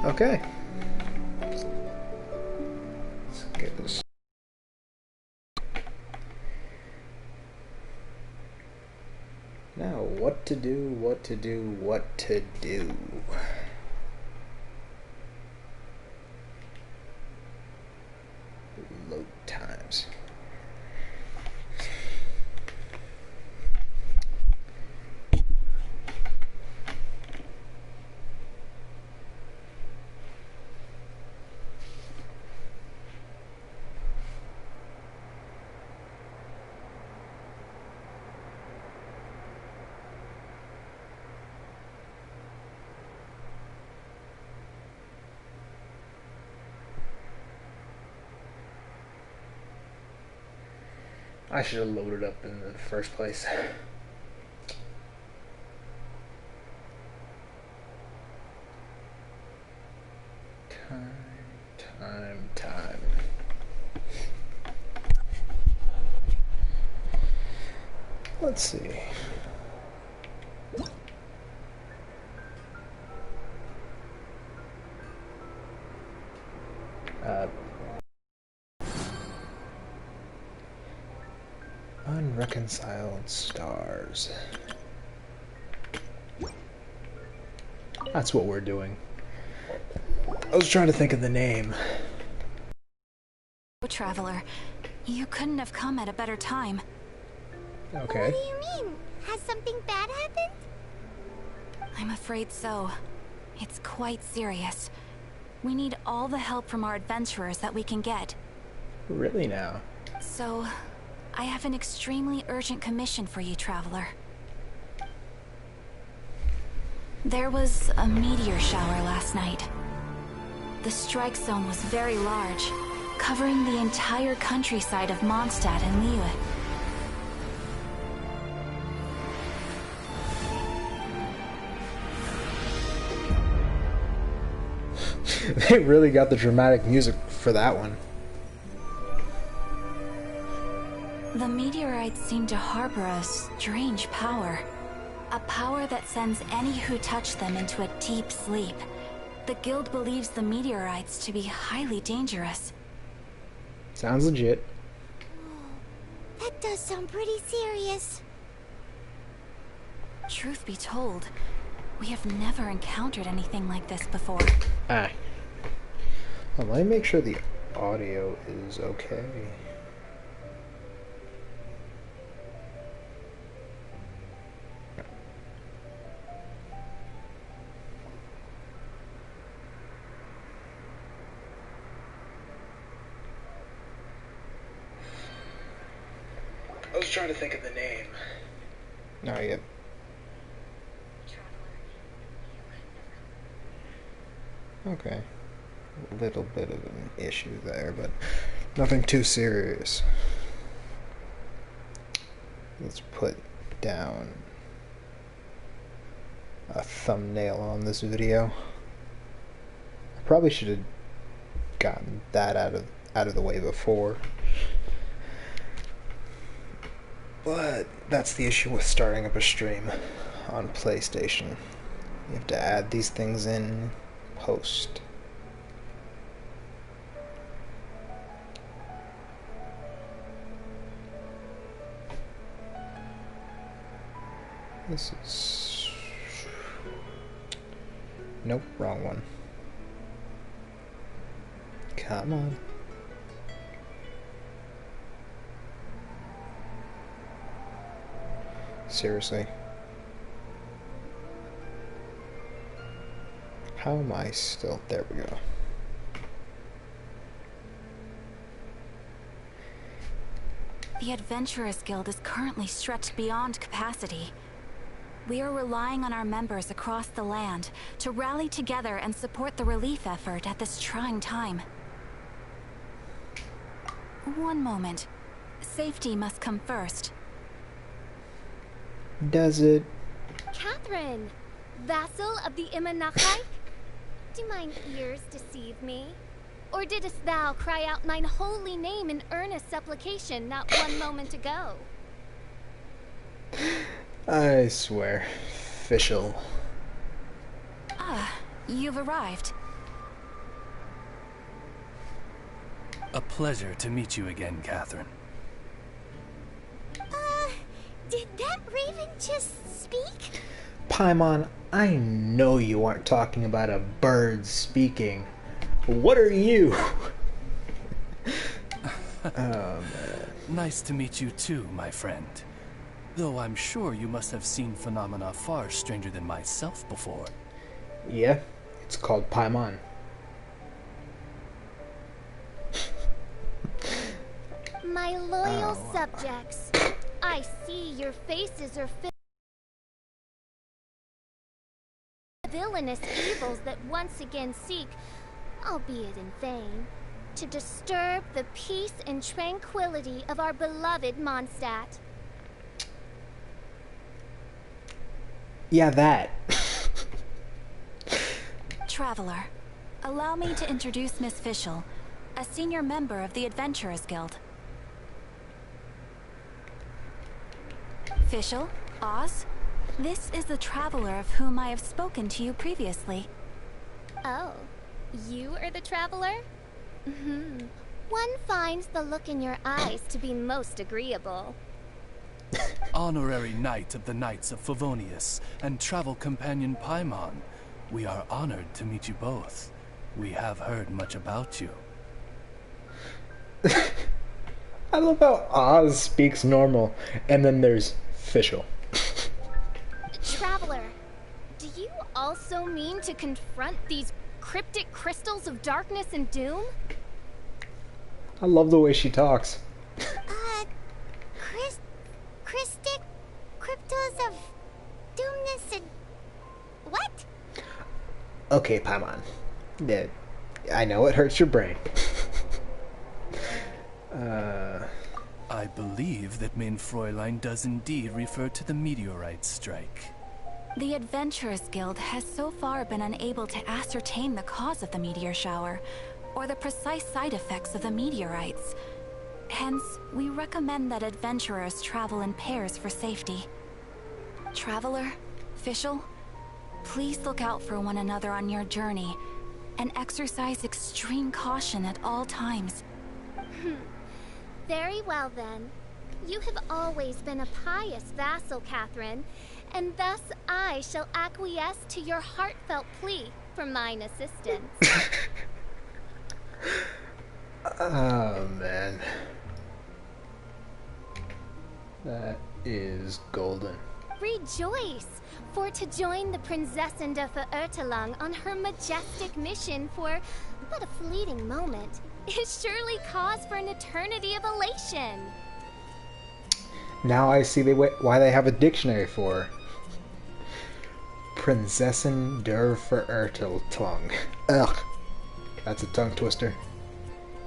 Okay. Let's get this. Now, what to do, what to do, what to do. Load times. I should have loaded up in the first place. Time. Let's see. Unreconciled stars. That's what we're doing. I was trying to think of the name. Traveler, you couldn't have come at a better time. Okay. What do you mean? Has something bad happened? I'm afraid so. It's quite serious. We need all the help from our adventurers that we can get. Really now? So, I have an extremely urgent commission for you, Traveler. There was a meteor shower last night. The strike zone was very large, covering the entire countryside of Mondstadt and Liyue. They really got the dramatic music for that one. The meteorites seem to harbor a strange power. A power that sends any who touch them into a deep sleep. The guild believes the meteorites to be highly dangerous. Sounds legit. That does sound pretty serious. Truth be told, we have never encountered anything like this before. Ah. Well, let me make sure the audio is okay. I was trying to think of the name. Not yet. Okay. A little bit of an issue there, but nothing too serious. Let's put down a thumbnail on this video. I probably should have gotten that out of the way before. But that's the issue with starting up a stream on PlayStation. You have to add these things in post. This is... Nope, wrong one. Come on. Seriously. How am I still... There we go. The Adventurers Guild is currently stretched beyond capacity. We are relying on our members across the land to rally together and support the relief effort at this trying time. One moment. Safety must come first. Does it? Catherine, vassal of the Imanachai? Do mine ears deceive me? Or didst thou cry out mine holy name in earnest supplication not one moment ago? I swear. Official. Ah, you've arrived. A pleasure to meet you again, Catherine. Did that raven just speak? Paimon, I know you aren't talking about a bird speaking. What are you? Oh, man. Nice to meet you too, my friend. Though I'm sure you must have seen phenomena far stranger than myself before. Yeah, it's called Paimon. My loyal subjects, I see your faces are filled with villainous evils that once again seek, albeit in vain, to disturb the peace and tranquility of our beloved Mondstadt. Yeah, that. Traveler, allow me to introduce Miss Fischl, a senior member of the Adventurers Guild. Fischl, Oz, this is the traveler of whom I have spoken to you previously. Oh, you are the traveler? One finds the look in your eyes to be most agreeable. Honorary Knight of the Knights of Favonius and travel companion Paimon, we are honored to meet you both. We have heard much about you. I love how Oz speaks normal, and then there's Fischl. Traveler, do you also mean to confront these cryptic crystals of darkness and doom? I love the way she talks. Christic cryptos of doomness and what? Okay, Paimon. Yeah, I know it hurts your brain. I believe that Main Fräulein does indeed refer to the meteorite strike. The Adventurers Guild has so far been unable to ascertain the cause of the meteor shower, or the precise side effects of the meteorites. Hence, we recommend that adventurers travel in pairs for safety. Traveler, Fischl, please look out for one another on your journey, and exercise extreme caution at all times. Very well then. You have always been a pious vassal, Catherine, and thus I shall acquiesce to your heartfelt plea for mine assistance. Oh, man. That is golden. Rejoice! For to join the Prinzessin de Verurteilung on her majestic mission for but a fleeting moment is surely cause for an eternity of elation. Now I see why they have a dictionary for her. Prinzessin der Verurteilung. Ugh. That's a tongue twister.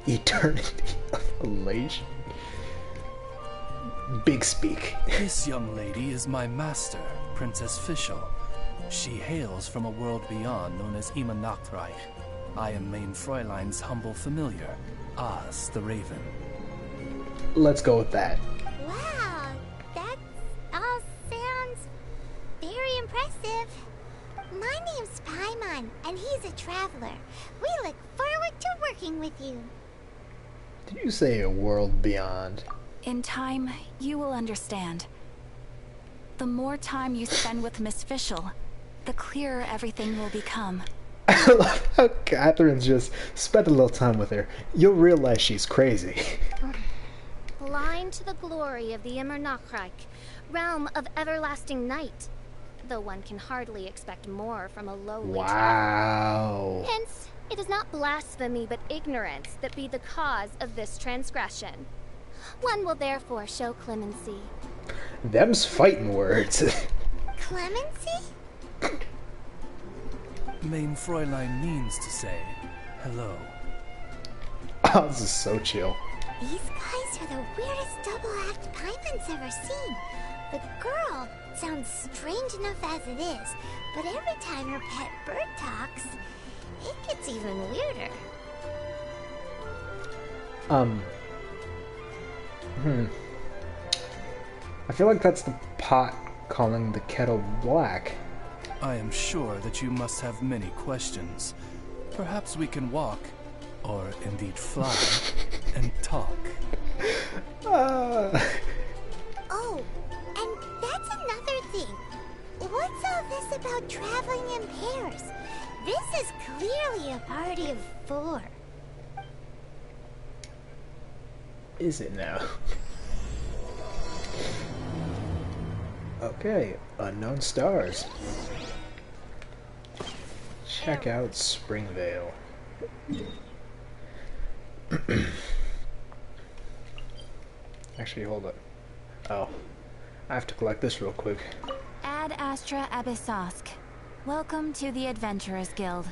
Eternity of elation. Big speak. This young lady is my master, Princess Fischl. She hails from a world beyond known as Imanachreich. I am Main Fräulein's humble familiar, Oz the Raven. Let's go with that. Wow, that all sounds very impressive. My name's Paimon, and he's a traveler. We look forward to working with you. Did you say a world beyond? In time, you will understand. The more time you spend with Miss Fischl, the clearer everything will become. I love how Catherine's just spent a little time with her. You'll realize she's crazy. Blind to the glory of the Immernachreich, realm of everlasting night, though one can hardly expect more from a lowly traveler. Wow. Hence, it is not blasphemy but ignorance that be the cause of this transgression. One will therefore show clemency. Them's fighting words. Clemency? Main Fräulein means to say hello. Oz is so chill. These guys are the weirdest double act Paimon's ever seen. The girl sounds strange enough as it is, but every time her pet bird talks, it gets even weirder. I feel like that's the pot calling the kettle black. I am sure that you must have many questions. Perhaps we can walk, or indeed fly, and talk. Oh, and that's another thing. What's all this about traveling in pairs? This is clearly a party of 4. Is it now? Okay, unknown stars. Check out Springvale. Actually, hold up. Oh, I have to collect this real quick. Ad Astra Abyssosk. Welcome to the Adventurers Guild.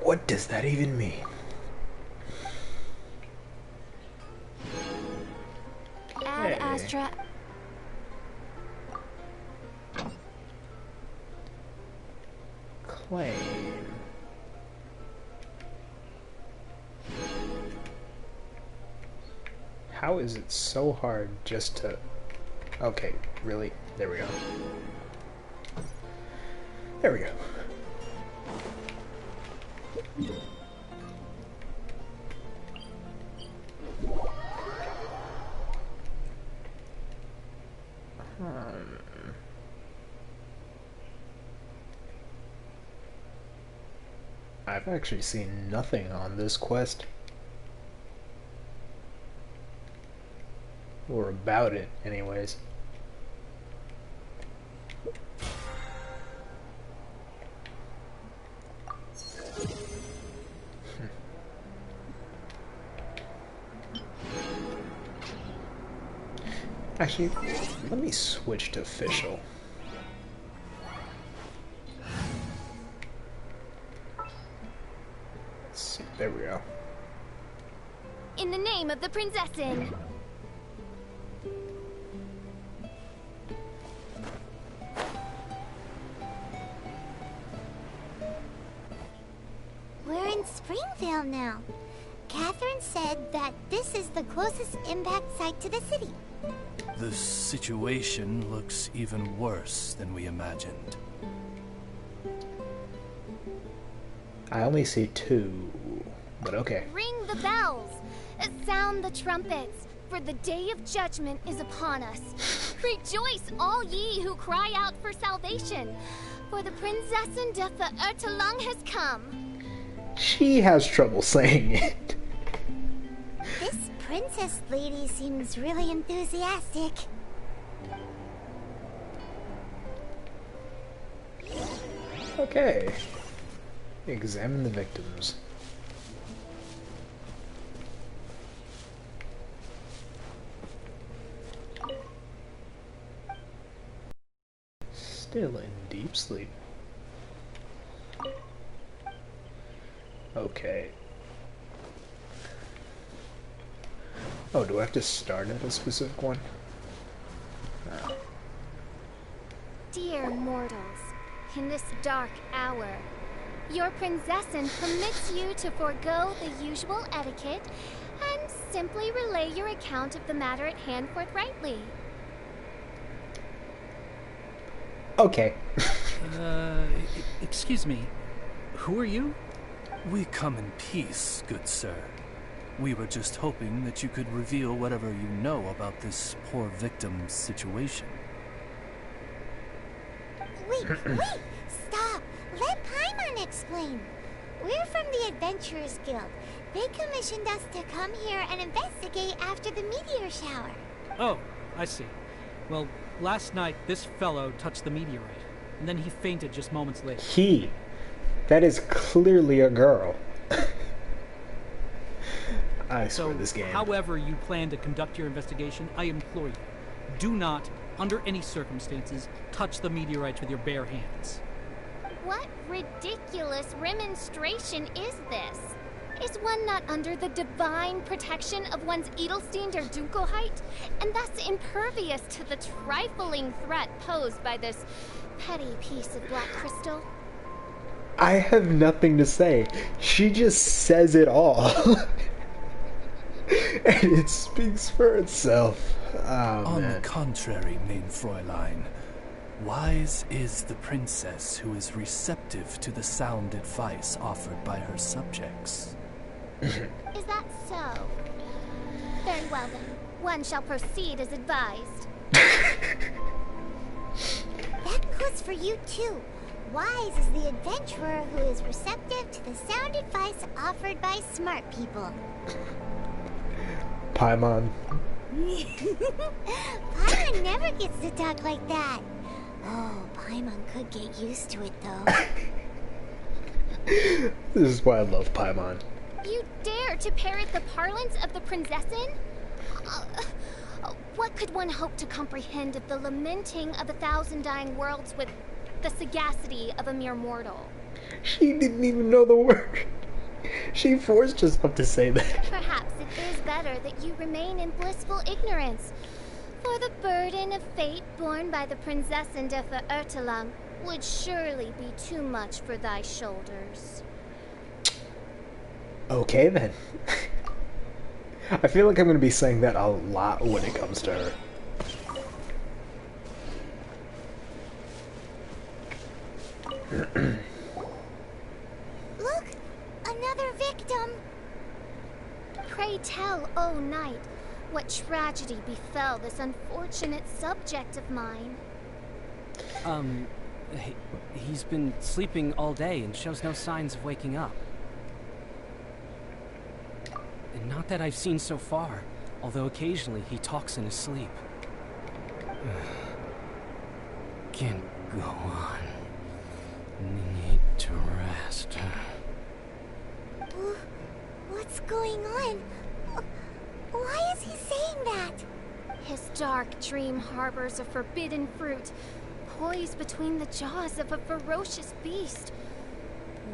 What does that even mean? Ad Astra... Claim. How is it so hard just to... Okay, really? There we go. There we go. I've actually seen nothing on this quest. Or about it, anyways. Actually, let me switch to official. Let's see, there we go. In the name of the Prinzessin. We're in Springvale now. Catherine said that this is the closest impact site to the city. The situation looks even worse than we imagined. I only see 2, but okay. Ring the bells. Sound the trumpets. For the day of judgment is upon us. Rejoice, all ye who cry out for salvation. For the Prinzessin de Ertelang has come. She has trouble saying it. This princess lady seems really enthusiastic. Okay. Examine the victims. Still in deep sleep. Okay. Oh, do I have to start at a specific one? No. Dear mortals, in this dark hour, your Prinzessin permits you to forego the usual etiquette and simply relay your account of the matter at hand forthrightly. Okay. Excuse me. Who are you? We come in peace, good sir. We were just hoping that you could reveal whatever you know about this poor victim's situation. Wait, stop! Let Paimon explain. We're from the Adventurers Guild. They commissioned us to come here and investigate after the meteor shower. Oh, I see. Well, last night this fellow touched the meteorite, and then he fainted just moments later. He. That is clearly a girl. I swear this game. However you plan to conduct your investigation, I implore you, do not, under any circumstances, touch the meteorites with your bare hands. What ridiculous remonstration is this? Is one not under the divine protection of one's Edelstein der Dunkelheit, and thus impervious to the trifling threat posed by this petty piece of black crystal? I have nothing to say. She just says it all. And it speaks for itself. Oh, On man. the contrary, main Fräulein, wise is the princess who is receptive to the sound advice offered by her subjects. Is that so? Very well then. One shall proceed as advised. That goes for you too. Wise is the adventurer who is receptive to the sound advice offered by smart people. Paimon. Paimon never gets to talk like that. Oh, Paimon could get used to it though. This is why I love Paimon. You dare to parrot the parlance of the Prinzessin? What could one hope to comprehend of the lamenting of 1,000 dying worlds with the sagacity of a mere mortal? She didn't even know the word. She forced herself to say that. Perhaps it is better that you remain in blissful ignorance, for the burden of fate borne by the Prinzessin de Verurtelang would surely be too much for thy shoulders. Okay then. I feel like I'm going to be saying that a lot when it comes to her. Look! Another victim! Pray tell, O knight, what tragedy befell this unfortunate subject of mine? He's been sleeping all day and shows no signs of waking up. And not that I've seen so far, although occasionally he talks in his sleep. Can't go on. Need to rest. What's going on? Why is he saying that? His dark dream harbors a forbidden fruit, poised between the jaws of a ferocious beast.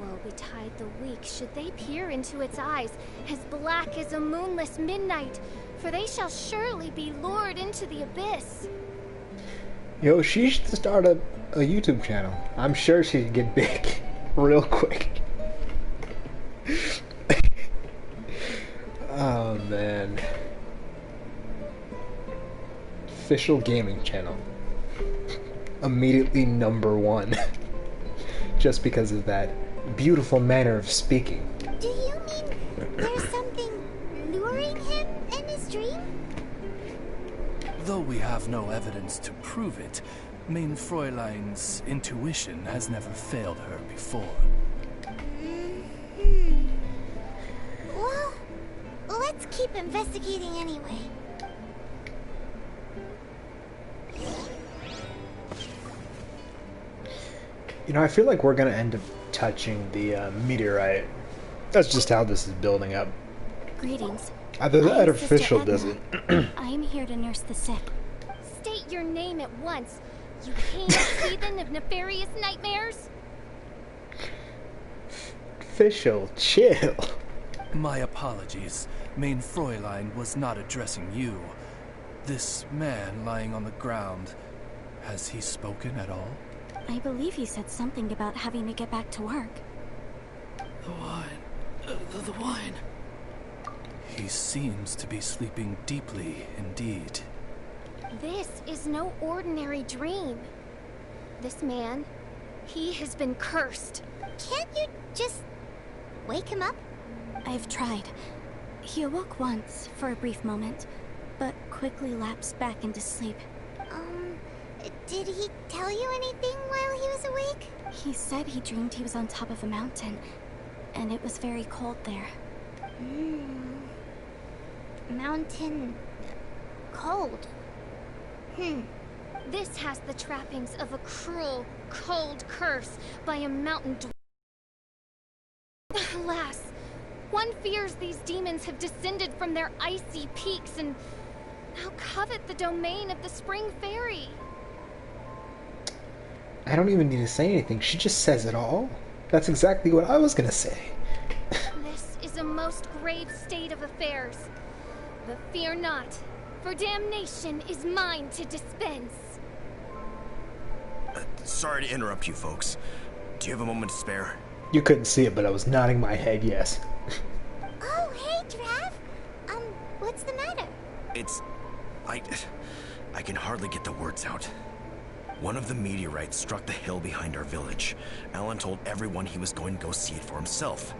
Woe betide the weak should they peer into its eyes, as black as a moonless midnight, for they shall surely be lured into the abyss. Yo, she should start a YouTube channel. I'm sure she'd get big real quick. Oh man. Official gaming channel. Immediately #1. Just because of that beautiful manner of speaking. Do you mean there's something luring him in his dream? Though we have no evidence to prove it, Main Fräulein's intuition has never failed her before. Well, let's keep investigating anyway. You know, I feel like we're gonna end up touching the meteorite. That's just how this is building up. Greetings. Either that I or am Sister official Edna. does it. I am here to nurse the sick. State your name at once, you heinous heathen of nefarious nightmares! Official, chill. My apologies. Main Fräulein was not addressing you. This man lying on the ground, has he spoken at all? I believe he said something about having to get back to work. The wine. The wine. He seems to be sleeping deeply indeed. This is no ordinary dream. This man, he has been cursed. Can't you just wake him up? I've tried. He awoke once for a brief moment, but quickly lapsed back into sleep. Did he tell you anything while he was awake? He said he dreamed he was on top of a mountain, and it was very cold there. Mountain... cold. This has the trappings of a cruel, cold curse by a mountain Alas, one fears these demons have descended from their icy peaks and now covet the domain of the Spring Fairy. I don't even need to say anything. She just says it all. That's exactly what I was gonna say. This is a most grave state of affairs. But fear not, for damnation is mine to dispense. Sorry to interrupt you folks. Do you have a moment to spare? You couldn't see it, but I was nodding my head yes. Oh, hey, Trav. What's the matter? I can hardly get the words out. One of the meteorites struck the hill behind our village. Alan told everyone he was going to go see it for himself.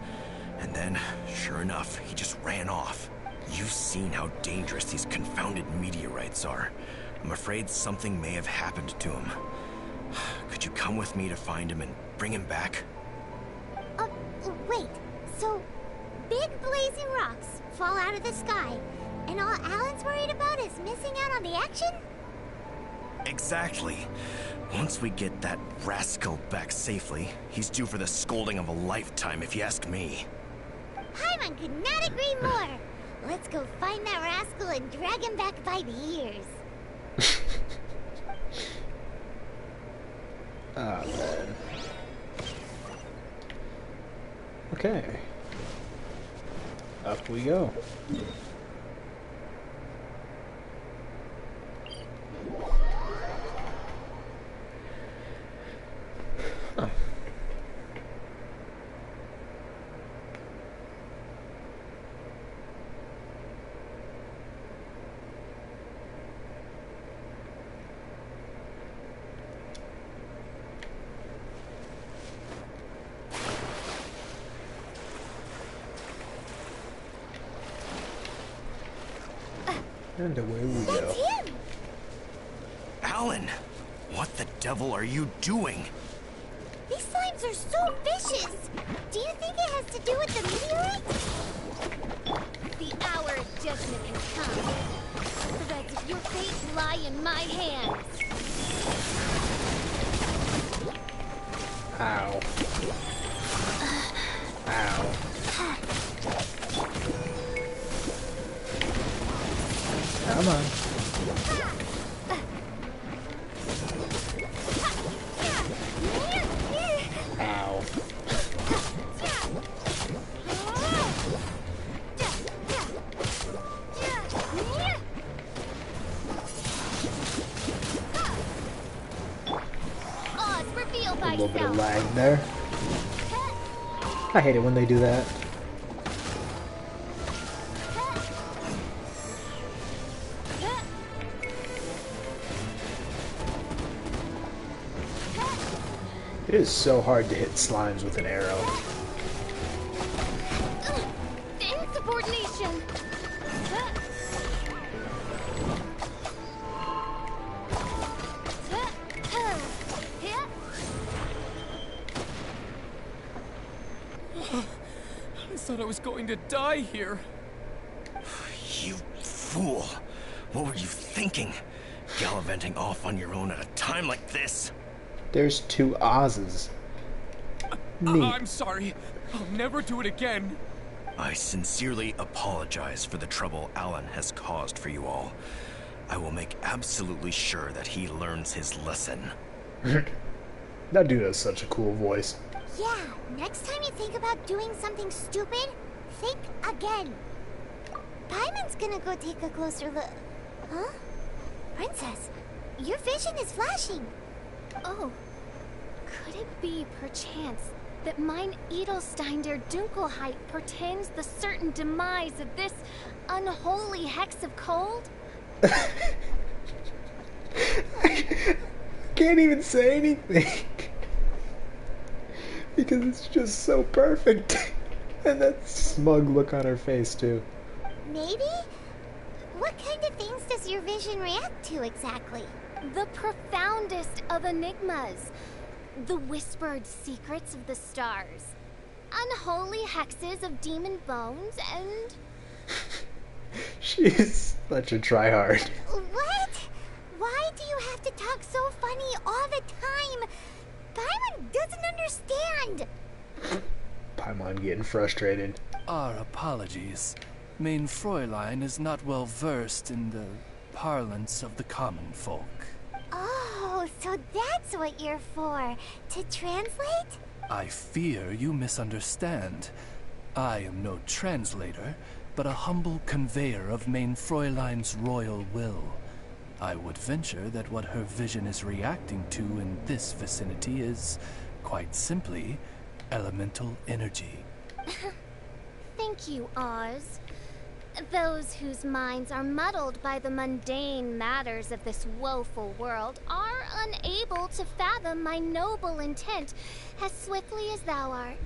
And then, sure enough, he just ran off. You've seen how dangerous these confounded meteorites are. I'm afraid something may have happened to him. Could you come with me to find him and bring him back? Wait. So, big blazing rocks fall out of the sky, and all Alan's worried about is missing out on the action? Exactly. Once we get that rascal back safely, he's due for the scolding of a lifetime, if you ask me. Paimon could not agree more. Let's go find that rascal and drag him back by the ears. Ah, man. Okay. Up we go. Huh. And away we go. That's him! Alan! What the devil are you doing? These slimes are so vicious! Do you think it has to do with the meteorite? The hour of judgment has come. The threads of your fate lie in my hands. Ow. Ow. Come on. Ow. Odds reveal A little bit of thyself. lag there. I hate it when they do that. It is so hard to hit slimes with an arrow. Insubordination. I thought I was going to die here. You fool! What were you thinking? Gallivanting off on your own at a time like this? There's two Oz's. Neat. I'm sorry. I'll never do it again. I sincerely apologize for the trouble Alan has caused for you all. I will make absolutely sure that he learns his lesson. That dude has such a cool voice. Yeah, next time you think about doing something stupid, think again. Paimon's gonna go take a closer look. Huh? Princess, your vision is flashing. Oh, could it be, perchance, that mine Edelstein der Dunkelheit portends the certain demise of this unholy hex of cold? I can't even say anything. Because it's just so perfect. And that smug look on her face, too. Maybe? What kind of things does your vision react to exactly? The profoundest of enigmas. The whispered secrets of the stars. Unholy hexes of demon bones and... She's such a tryhard. What? Why do you have to talk so funny all the time? Paimon doesn't understand. Paimon getting frustrated. Our apologies. Main Fräulein is not well versed in the parlance of the common folk. Oh, so that's what you're for. To translate? I fear you misunderstand. I am no translator, but a humble conveyor of Main Fräulein's royal will. I would venture that what her vision is reacting to in this vicinity is, quite simply, elemental energy. Thank you, Oz. Those whose minds are muddled by the mundane matters of this woeful world are unable to fathom my noble intent as swiftly as thou art.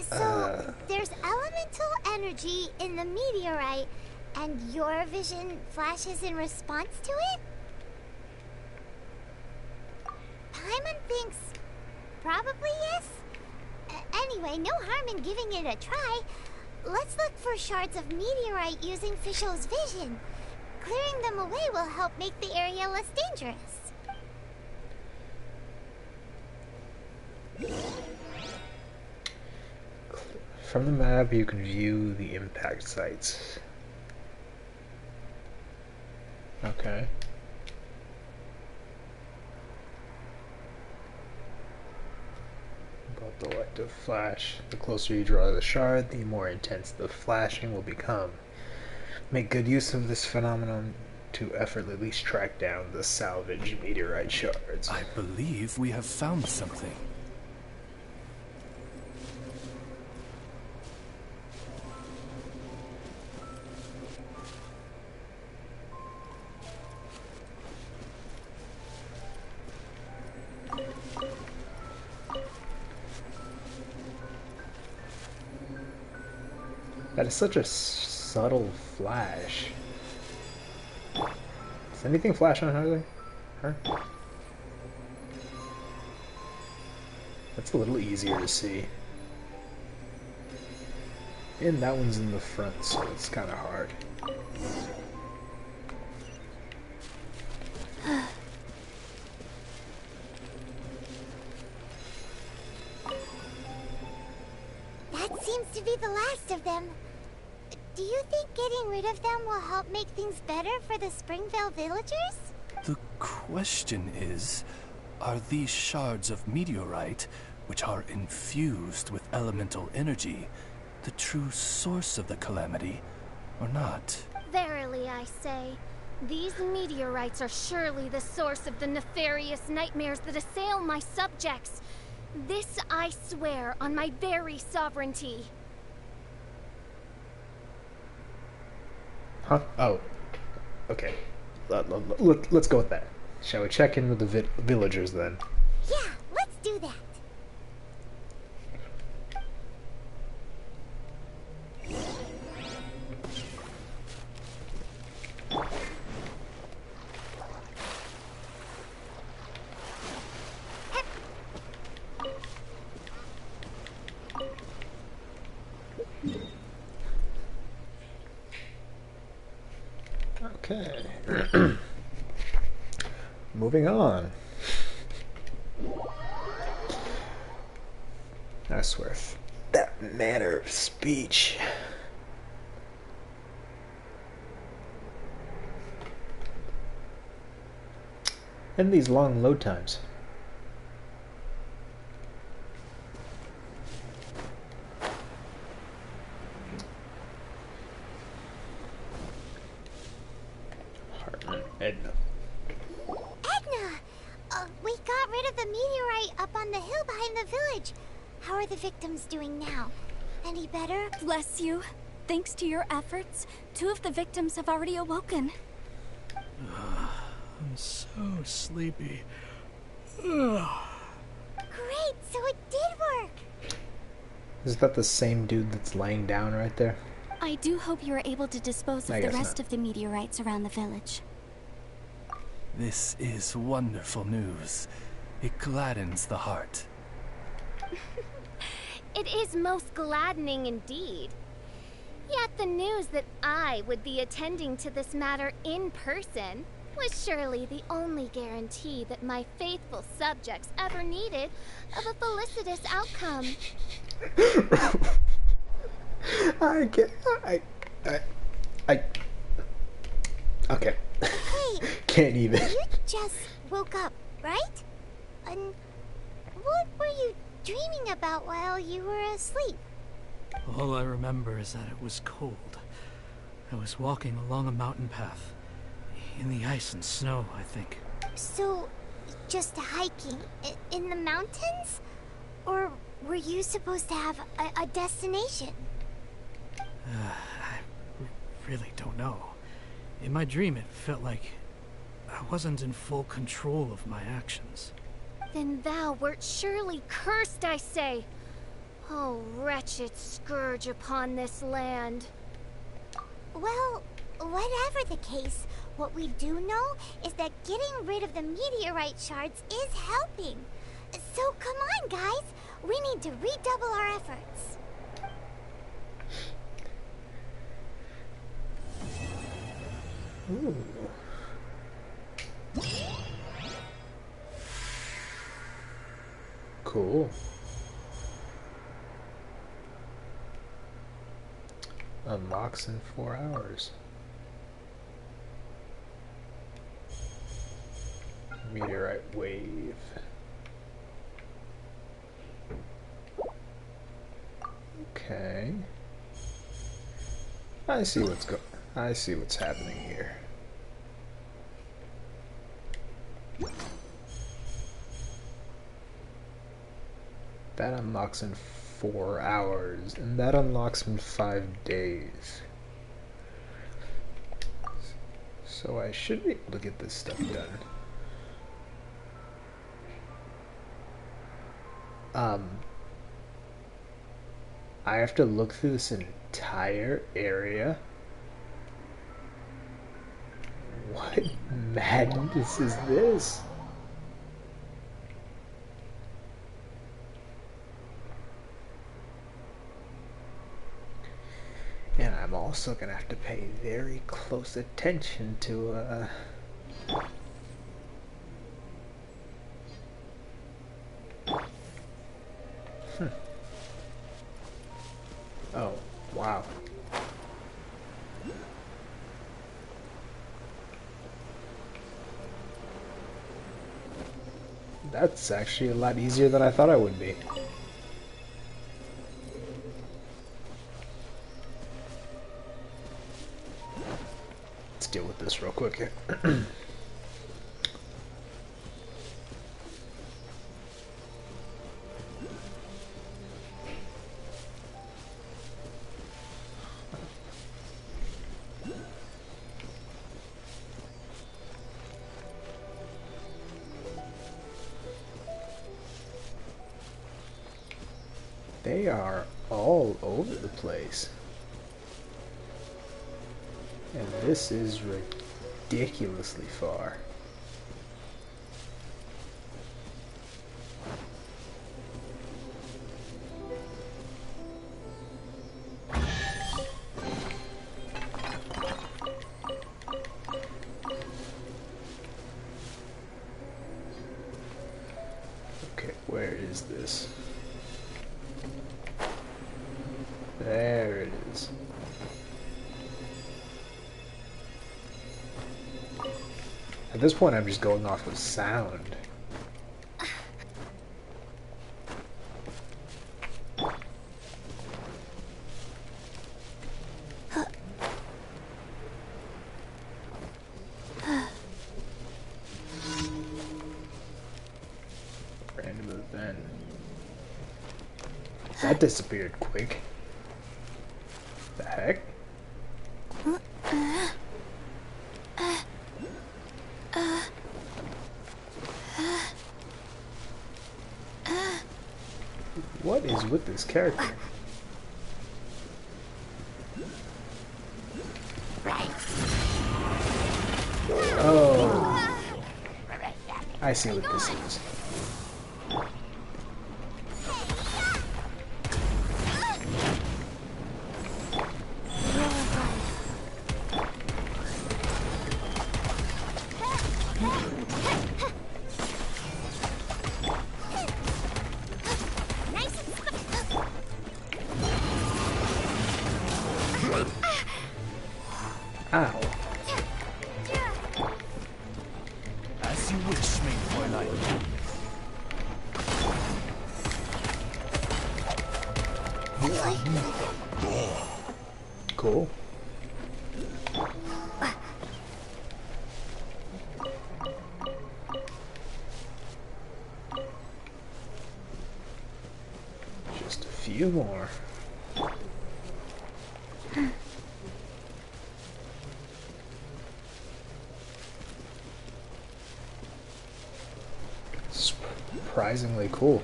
So, there's elemental energy in the meteorite, and your vision flashes in response to it? Paimon thinks probably yes. Anyway, no harm in giving it a try. Let's look for shards of meteorite using Fischl's vision. Clearing them away will help make the area less dangerous. From the map, you can view the impact sites. Okay. About the elective flash. The closer you draw the shard, the more intense the flashing will become. Make good use of this phenomenon to effortlessly track down the salvaged meteorite shards. I believe we have found something. That is such a subtle flash. Does anything flash on her? That's a little easier to see. And that one's in the front, so it's kind of hard. That seems to be the last of them. Do you think getting rid of them will help make things better for the Springvale villagers? The question is, are these shards of meteorite, which are infused with elemental energy, the true source of the calamity, or not? Verily, I say, these meteorites are surely the source of the nefarious nightmares that assail my subjects. This I swear on my very sovereignty. Huh? Oh. Okay. Let's go with that. Shall we check in with the villagers then? Yeah, let's do that. Okay. Moving on. I swear, that manner of speech. And these long load times. Edna. Edna! We got rid of the meteorite up on the hill behind the village. How are the victims doing now? Any better? Bless you. Thanks to your efforts, 2 of the victims have already awoken. I'm so sleepy. Great, so it did work! Is that the same dude that's laying down right there? I do hope you are able to dispose I of the guess rest not. of the meteorites around the village. This is wonderful news. It gladdens the heart. It is most gladdening indeed. Yet the news that I would be attending to this matter in person was surely the only guarantee that my faithful subjects ever needed of a felicitous outcome. Okay. Hey, Can't even. you just woke up, right? And what were you dreaming about while you were asleep? All I remember is that it was cold. I was walking along a mountain path. In the ice and snow, I think. So, just hiking in the mountains? Or were you supposed to have a destination? I really don't know. In my dream, it felt like I wasn't in full control of my actions. Then thou wert surely cursed, I say. Oh, wretched scourge upon this land. Well, whatever the case, what we do know is that getting rid of the meteorite shards is helping. So come on, guys. We need to redouble our efforts. Ooh. Cool. Unlocks in 4 hours. Meteorite wave. Okay. I see what's happening here. That unlocks in 4 hours, and that unlocks in 5 days. So I should be able to get this stuff done. I have to look through this entire area. What madness is this? And I'm also gonna have to pay very close attention to Oh, wow. That's actually a lot easier than I thought it would be. Let's deal with this real quick here. They are all over the place. And this is ridiculously far. Okay, where is this? There it is. At this point, I'm just going off of sound. Random event. That disappeared quick. The heck? What is with this character? Oh, I see what this is. Ow. As you wish, main Fräulein. Cool. Just a few more. Surprisingly cool.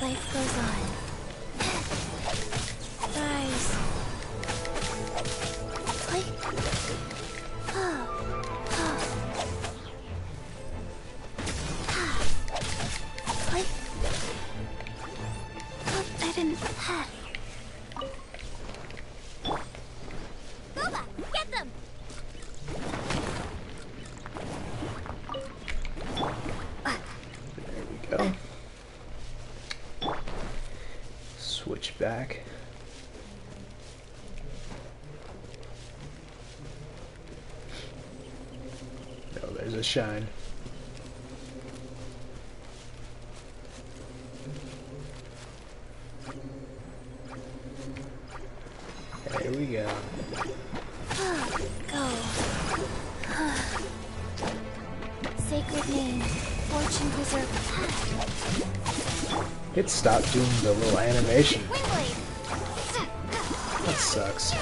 Life goes on. Rise. Like... Like... Oh, I didn't... Boba, get them! There we go. Switch back. No, there's a shine. There we go. Go. Sacred name. Fortune preserver. It stopped doing the little animation. Windblade! That sucks.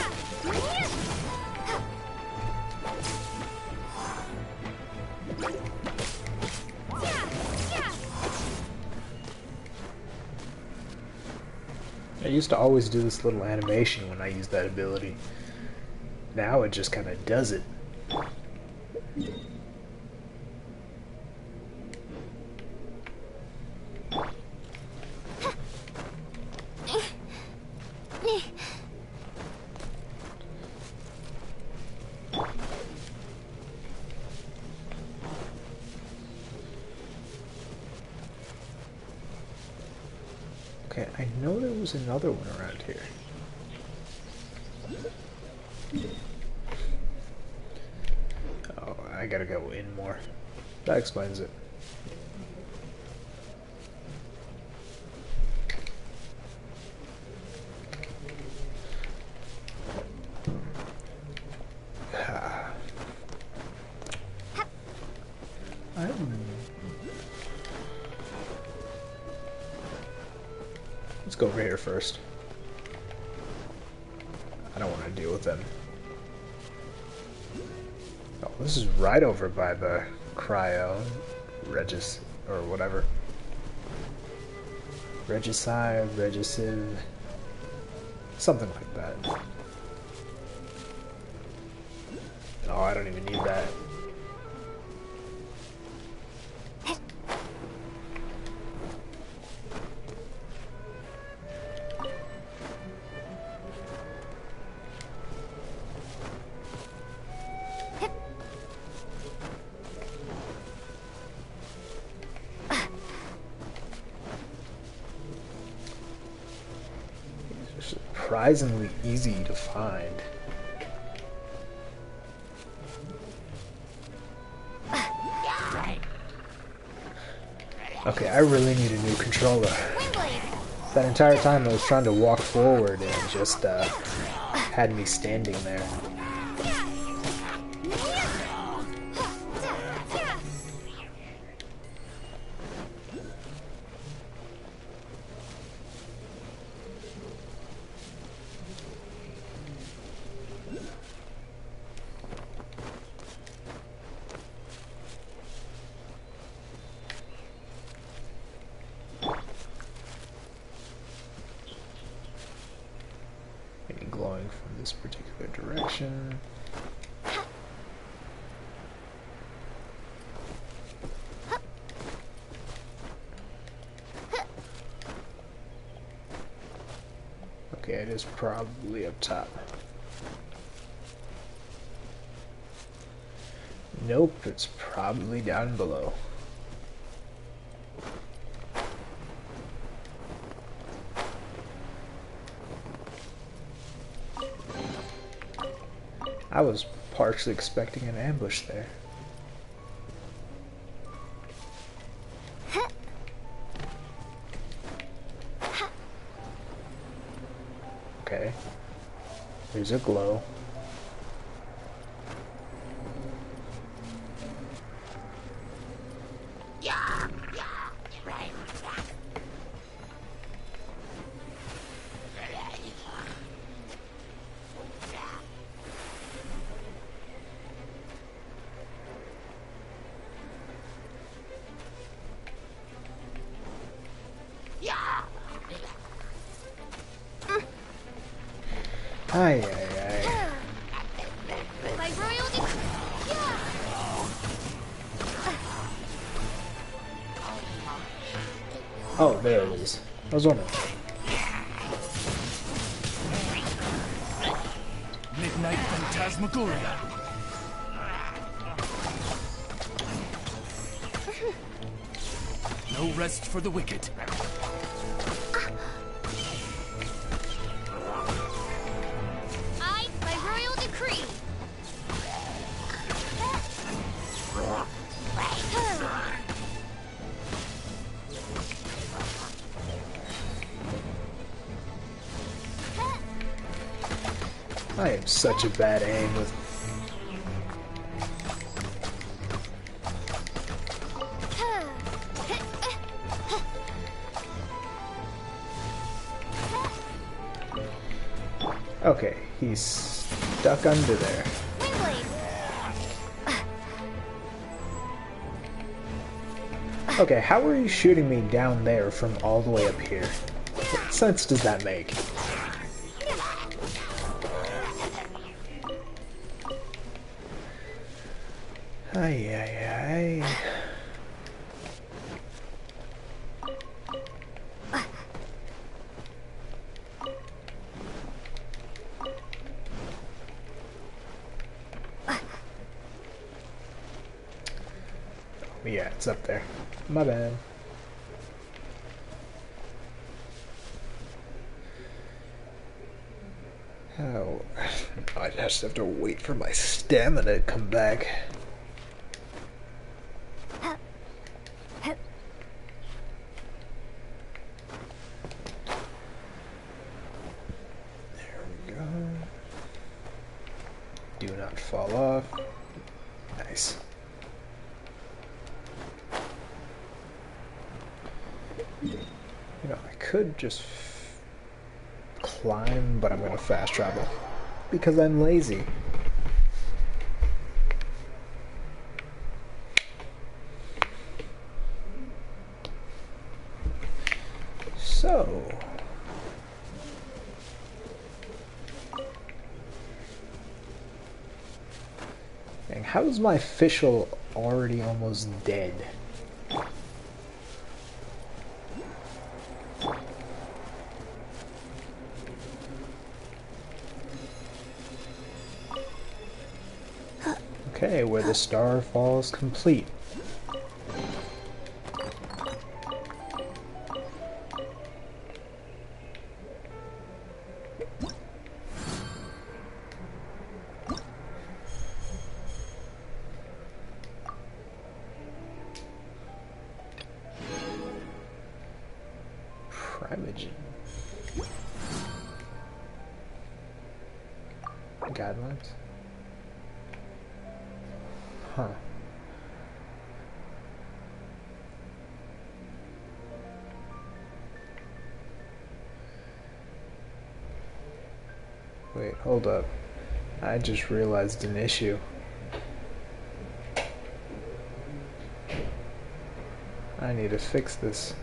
I used to always do this little animation when I used that ability. Now it just kind of does it. Okay, I know there was another one around here. Oh, I gotta go in more. That explains it. Let's go over here first. I don't want to deal with them. Oh, this is right over by the cryo regis or whatever. Regicide, regicive, something like that. Oh, I don't even need that. Surprisingly easy to find. Okay, I really need a new controller. That entire time I was trying to walk forward and it just had me standing there. Glowing from this particular direction. Okay, it is probably up top. Nope, it's probably down below. I was partially expecting an ambush there. Okay. There's a glow. Ay, ay, ay. By royal decree. Oh, there it is. I was wondering. Midnight Phantasmagoria. No rest for the wicked. I, by royal decree. I am such a bad aim with. Okay, he's stuck under there. Okay, how are you shooting me down there from all the way up here? What sense does that make? Ay, ay, ay. Yeah, it's up there. My bad. Oh, I just have to wait for my stamina to come back. There we go. Do not fall off. Nice. You know, I could just climb, but I'm gonna fast travel because I'm lazy. So, dang, how's my official already almost dead? Okay, where the star falls complete. Primogen. Guidelines? Huh. Wait, hold up. I just realized an issue. I need to fix this.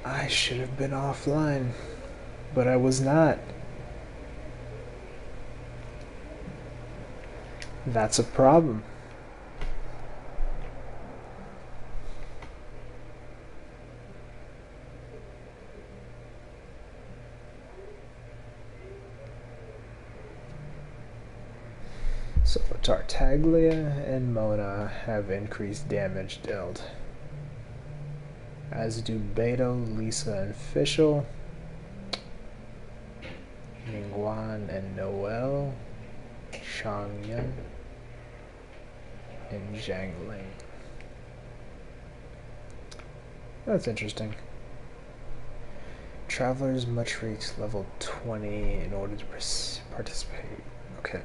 I should have been offline, but I was not. That's a problem. So Tartaglia and Mona have increased damage dealt, as do Beto, Lisa, and Fischl, Ningguan and Noel, Changyun, and Zhangling. That's interesting. Travelers must reach level 20 in order to participate. Okay.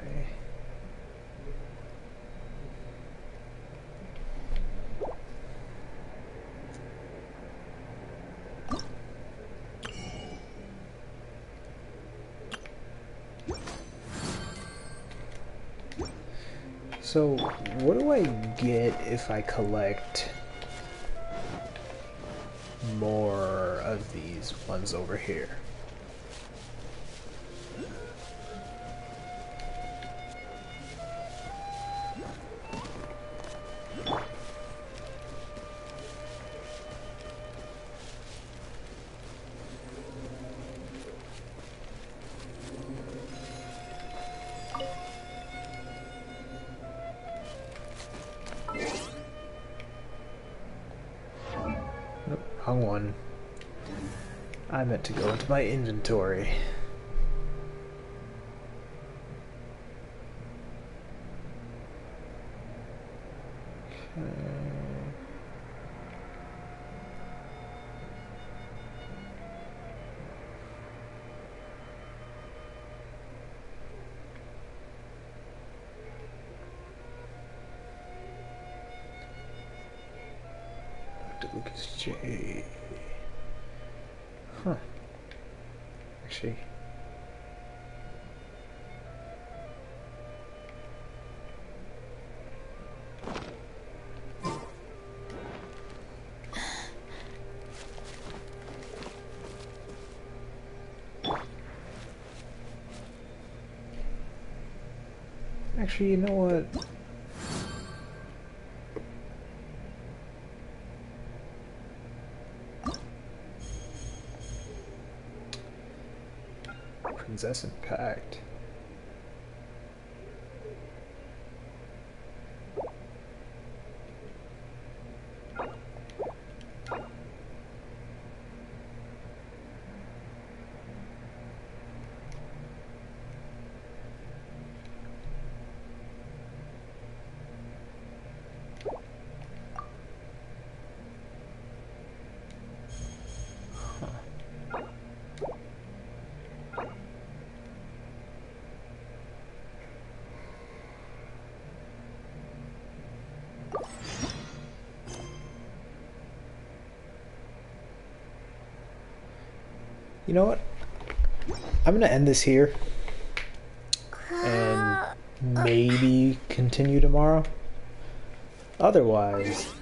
So, what do I get if I collect more of these ones over here? Nope, wrong one. I meant to go into my inventory. Dr. Lucas J. Huh. Actually. Actually, you know what? Princess Impact. You know what? I'm gonna end this here and maybe continue tomorrow. Otherwise,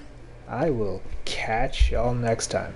I will catch y'all next time.